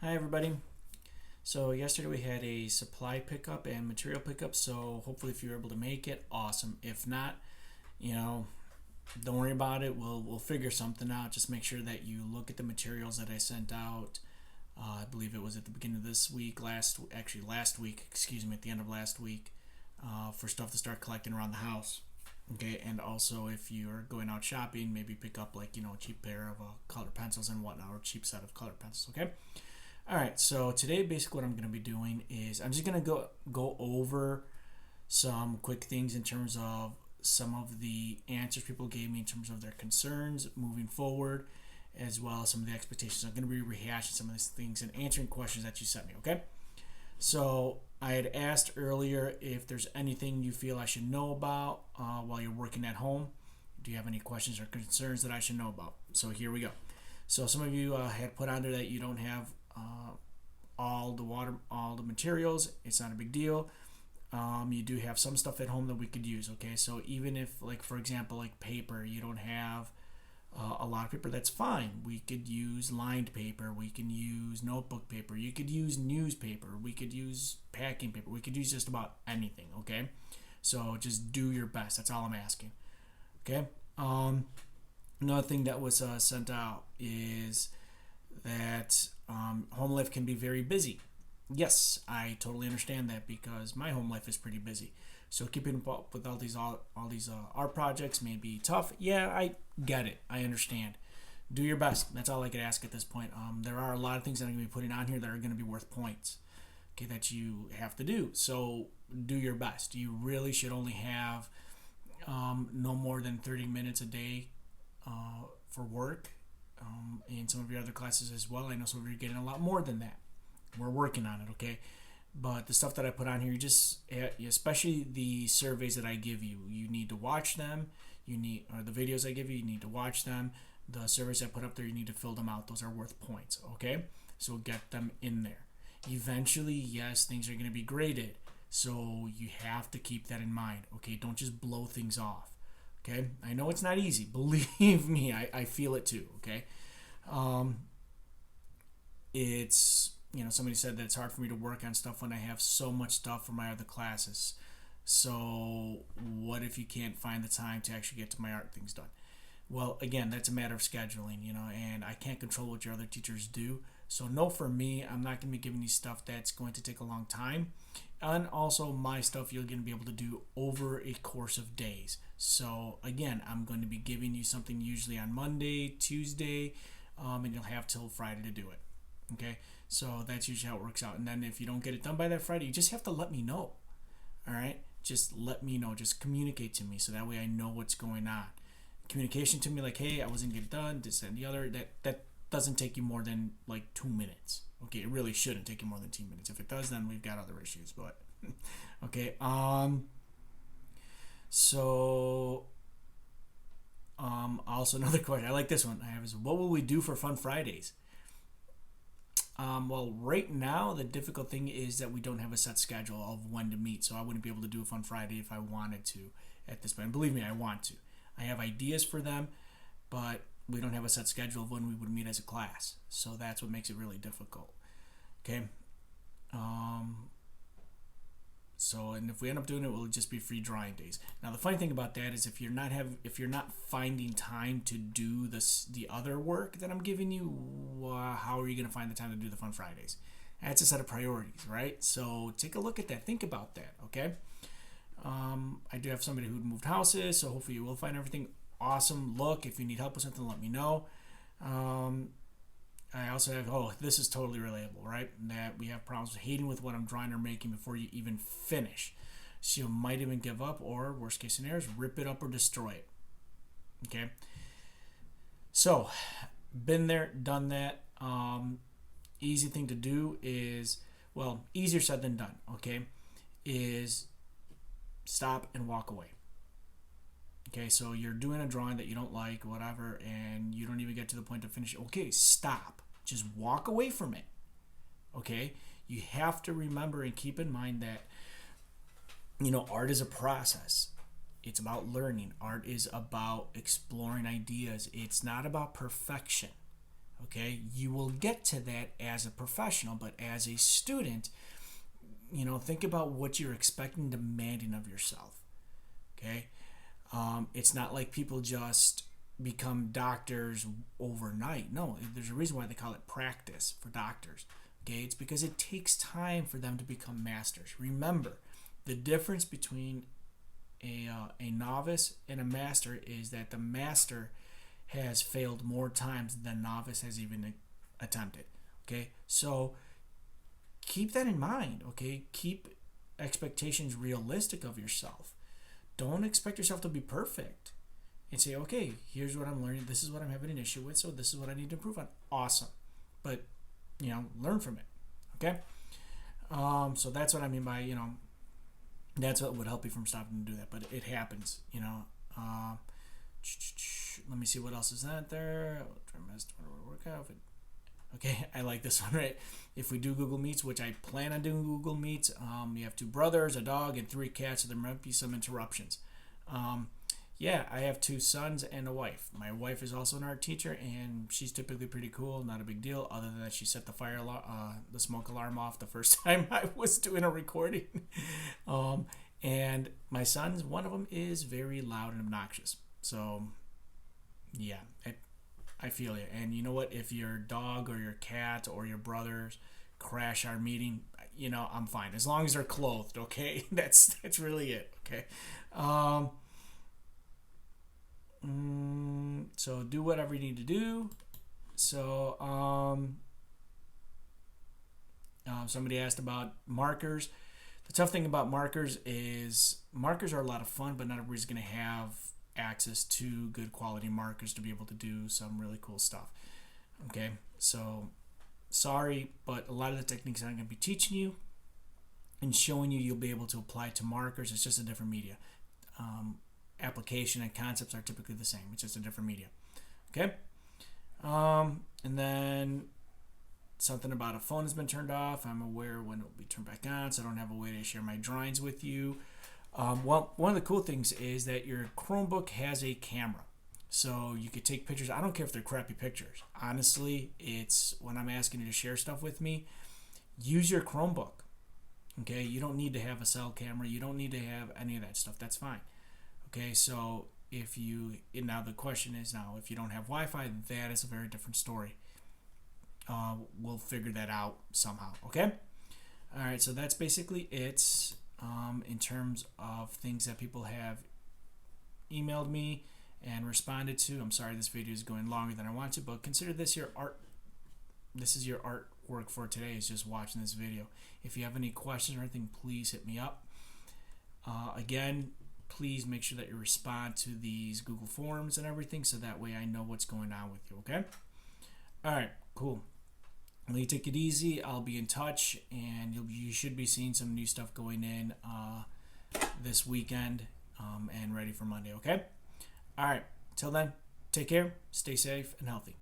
Hi everybody. So yesterday we had a supply pickup and material pickup, so hopefully if you're able to make it, awesome. If not, you know, don't worry about it. We'll figure something out. Just make sure that you look at the materials that I sent out. I believe it was at the beginning of this week, last week, excuse me, at the end of last week, for stuff to start collecting around the house. Okay, and also if you're going out shopping, maybe pick up a cheap pair of colored pencils and whatnot, or a cheap set of colored pencils. Okay. All right, so today basically what I'm going to be doing is I'm just going to go over some quick things in terms of some of the answers people gave me in terms of their concerns moving forward, as well as some of the expectations. I'm going to be rehashing some of these things and answering questions that you sent me, okay? So I had asked earlier if there's anything you feel I should know about while you're working at home. Do you have any questions or concerns that I should know about? So here we go. So some of you had put on there that you don't have all the materials. It's not a big deal. You do have some stuff at home that we could use. Okay, so even if, like for example, like paper, you don't have a lot of paper, that's fine. We could use lined paper. We can use notebook paper. You could use newspaper. We could use packing paper. We could use just about anything. Okay, so just do your best. That's all I'm asking. Okay. Another thing that was sent out is that home life can be very busy. Yes, I totally understand that because my home life is pretty busy. So keeping up with all these art projects may be tough. Yeah, I get it. I understand. Do your best. That's all I could ask at this point. There are a lot of things that I'm going to be putting on here that are going to be worth points. Okay, that you have to do. So do your best. You really should only have no more than 30 minutes a day for work, in some of your other classes as well. I know some of you are getting a lot more than that. We're working on it, okay? But the stuff that I put on here, especially the surveys that I give you, you need to watch them. Or the videos I give you, you need to watch them. The surveys I put up there, you need to fill them out. Those are worth points, okay? So get them in there. Eventually, yes, things are going to be graded. So you have to keep that in mind, okay? Don't just blow things off, okay? I know it's not easy. Believe me, I feel it too, okay? Um, it's, somebody said that it's hard for me to work on stuff when I have so much stuff for my other classes. So what if you can't find the time to actually get to my art things done? Well, again, that's a matter of scheduling, and I can't control what your other teachers do. So no, for me, I'm not going to be giving you stuff that's going to take a long time. And also my stuff you're going to be able to do over a course of days. So again, I'm going to be giving you something usually on Monday, Tuesday, and you'll have till Friday to do it. Okay, so that's usually how it works out. And then if you don't get it done by that Friday, you just have to let me know. All right, just let me know. Just communicate to me so that way I know what's going on. Communication to me like, hey, I wasn't getting it done, this and the other. That doesn't take you more than like 2 minutes. Okay, it really shouldn't take you more than 2 minutes. If it does, then we've got other issues. But okay. So also another question. I like this one. I have is, what will we do for Fun Fridays? Well, right now, the difficult thing is that we don't have a set schedule of when to meet, so I wouldn't be able to do a Fun Friday if I wanted to at this point. And believe me, I want to. I have ideas for them, but we don't have a set schedule of when we would meet as a class, so that's what makes it really difficult. Okay. Um, and if we end up doing it, it will just be free drawing days. Now, the funny thing about that is if you're not finding time to do the other work that I'm giving you, how are you going to find the time to do the Fun Fridays? That's a set of priorities, right? So take a look at that. Think about that, okay? I do have somebody who moved houses, so hopefully you will find everything awesome. Look, if you need help with something, let me know. I also have, this is totally relatable, right? That we have problems hating with what I'm drawing or making before you even finish. So you might even give up, or worst case scenario is rip it up or destroy it. Okay? So, been there, done that. Easy thing to do is, well, easier said than done, okay? Is stop and walk away. Okay, so you're doing a drawing that you don't like, whatever, and you don't even get to the point to finish it. Okay, stop. Just walk away from it. Okay? You have to remember and keep in mind that, art is a process. It's about learning. Art is about exploring ideas. It's not about perfection. Okay, you will get to that as a professional, but as a student, think about what you're expecting, demanding of yourself. Okay, it's not like people just become doctors overnight. No, there's a reason why they call it practice for doctors. Okay, it's because it takes time for them to become masters. Remember, the difference between a novice and a master is that the master has failed more times than the novice has even attempted. Okay, so keep that in mind. Okay, keep expectations realistic of yourself. Don't expect yourself to be perfect, and say, okay, here's what I'm learning. This is what I'm having an issue with. So this is what I need to improve on. Awesome, but learn from it. Okay, so that's what I mean by that's what would help you from stopping to do that. But it happens. Let me see what else is out there. Workout. Okay, I like this one, right? If we do Google Meets, which I plan on doing Google Meets, you have 2 brothers, a dog, and 3 cats, so there might be some interruptions. Yeah, I have 2 sons and a wife. My wife is also an art teacher, and she's typically pretty cool, not a big deal, other than that she set the smoke alarm off the first time I was doing a recording. And my sons, one of them is very loud and obnoxious. So, yeah, I feel you. And you know what? If your dog or your cat or your brothers crash our meeting, I'm fine. As long as they're clothed, okay? That's really it, okay? So do whatever you need to do. So, somebody asked about markers. The tough thing about markers is markers are a lot of fun, but not everybody's going to have access to good quality markers to be able to do some really cool stuff. Okay, so sorry, but a lot of the techniques I'm going to be teaching you and showing you, you'll be able to apply to markers. It's just a different media. Application and concepts are typically the same. It's just a different media. Okay, and then something about a phone has been turned off. I'm aware when it will be turned back on, so I don't have a way to share my drawings with you. Well, one of the cool things is that your Chromebook has a camera, so you could take pictures. I don't care if they're crappy pictures. Honestly, it's when I'm asking you to share stuff with me, use your Chromebook. Okay, you don't need to have a cell camera. You don't need to have any of that stuff. That's fine. Okay, so now the question is if you don't have Wi-Fi, that is a very different story. We'll figure that out somehow. Okay. All right. So that's basically it. In terms of things that people have emailed me and responded to. I'm sorry this video is going longer than I want to, but consider this your art. This is your artwork for today, is just watching this video. If you have any questions or anything, please hit me up. Again, please make sure that you respond to these Google Forms and everything, so that way I know what's going on with you, okay? All right, cool. Well, you take it easy. I'll be in touch, and you should be seeing some new stuff going in this weekend and ready for Monday, okay? All right, till then, take care, stay safe, and healthy.